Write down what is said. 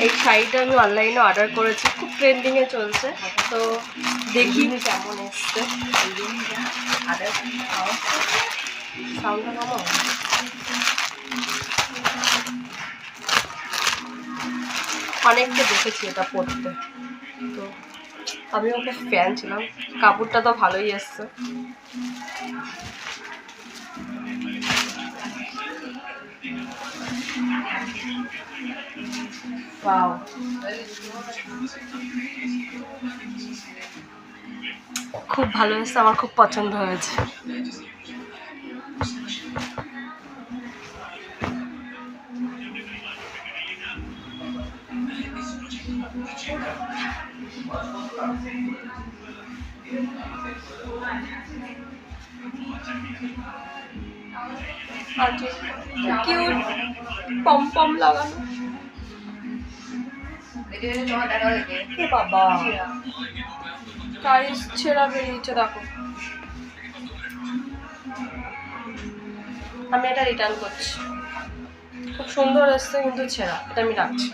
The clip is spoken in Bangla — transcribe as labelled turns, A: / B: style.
A: এই শাড়িটা আমি অনলাইনে অর্ডার করেছি, খুব ট্রেন্ডিংয়ে চলছে, তো দেখি কেমন এসছে। সাউন্ডটা কমাও। অনেককে দেখেছি এটা পরতে, তো আমিও খুব ফ্যান ছিলাম। কাপড়টা তো ভালোই এসছে। ওয়াও, খুব ভালো এসছে, আমার খুব পছন্দ হয়েছে। কিউট পম পম লাগানো। বাবা, টাইস ছেঁড়া বেরিয়েছে, দেখো। আমি এটা রিটার্ন করছি। খুব সুন্দর এসছে কিন্তু ছেঁড়া, এটা আমি রাখছি।